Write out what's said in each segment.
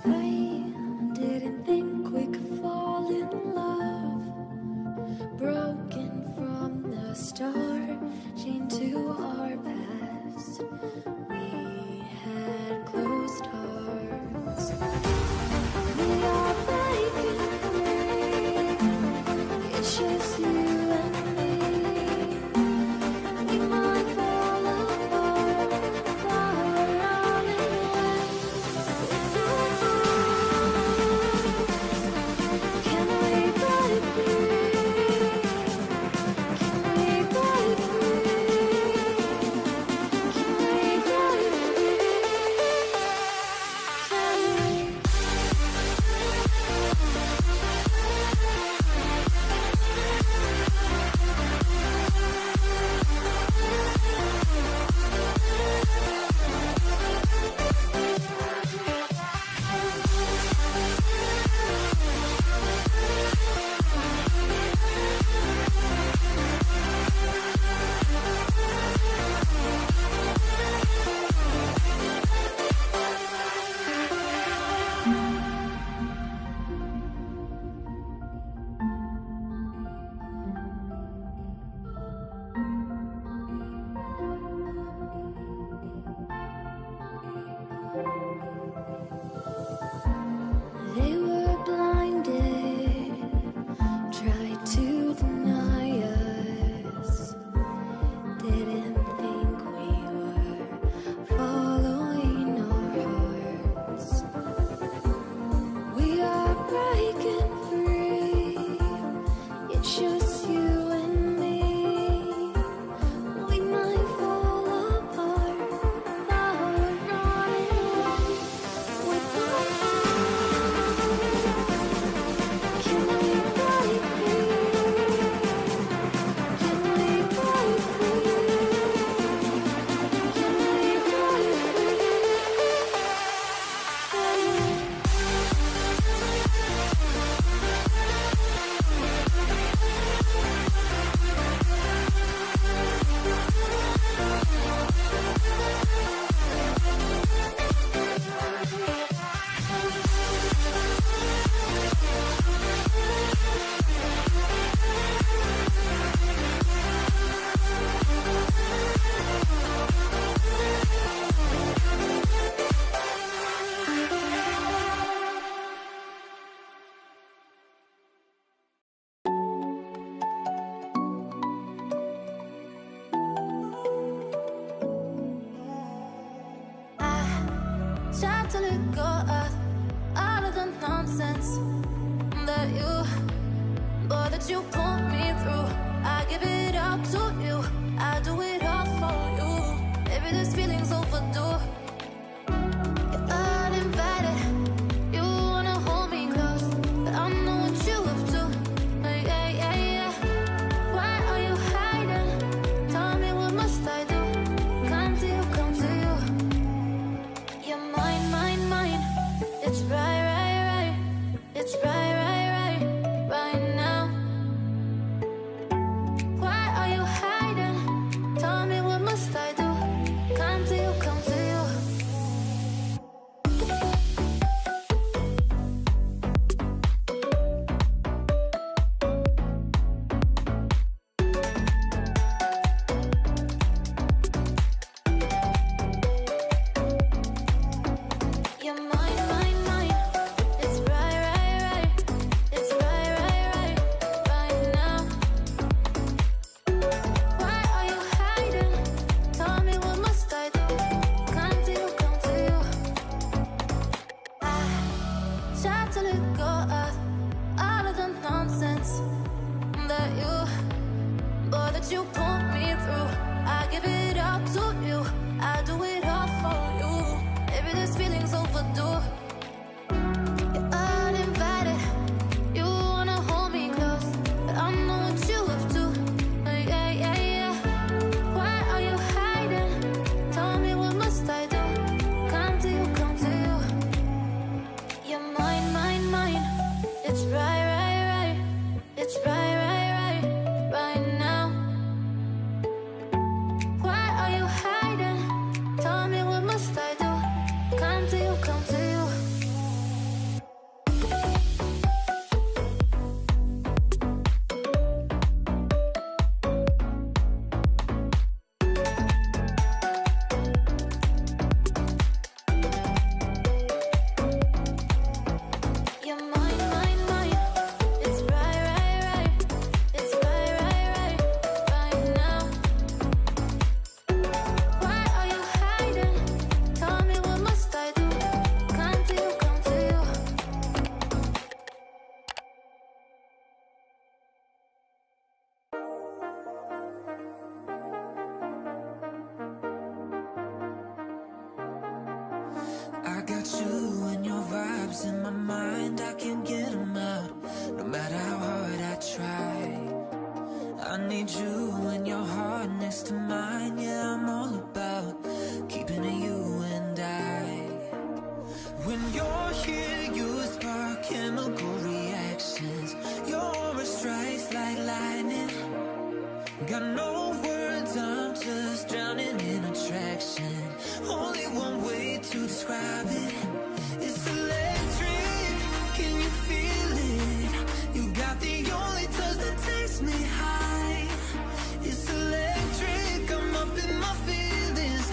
I didn't think we could fall in love. Broken from the start, chained to our past. We had closed hearts. We are breaking free. It's just you and me. We might fall apart, but we're running away. Can we break free? Can we break free? Can we break free? Can we? They were blinded, tried to deny us. Didn't think we were following our hearts. We are breaking free. It's just you and me. We might fall apart, but we're running away. With our can we break free? Can we break free? Can we break free? Can we? Tried to let go of all of the nonsense that you put me through. I give it up to you. I do it all for you. Maybe this feeling's overdue. You're uninvited. You wanna hold me close, but I know what you have to. Yeah, yeah, yeah. Why are you hiding? Tell me, what must I do? Come to you, come to you. You're mine, mine, mine. It's right, right, right. It's right, right, right, right now. through. I give it up to you. I do it all for you. Maybe this feeling's overdue. You're uninvited. You wanna hold me close, but I know what you have to. Yeah, yeah, yeah. Why are you hiding? Tell me, what must I do? Come to you, come to you. You're mine, mine, mine. It's right, right, right. It's right, right, right, right now. Why are you hiding? Tell me, what must I do? Come to you, come to you. You're mine, mine, mine. It's right, right, right. It's right, right, right, right now. Why are you hiding? Tell me, what must I do? Come to you, come to you. I got you and your vibes in my mind, I can't get them out, no matter how hard I try. I need you and your heart next to mine, yeah, I'm all about keeping it you and I. When you're here, you spark chemical reactions, your aura strikes like lightning. Got no words, I'm just drowning in attraction. Only one way to describe it. It's electric, can you feel it? You got the only touch that takes me high. It's electric, I'm up in my feelings.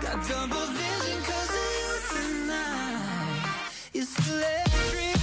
Got double vision 'cause of you tonight. It's electric.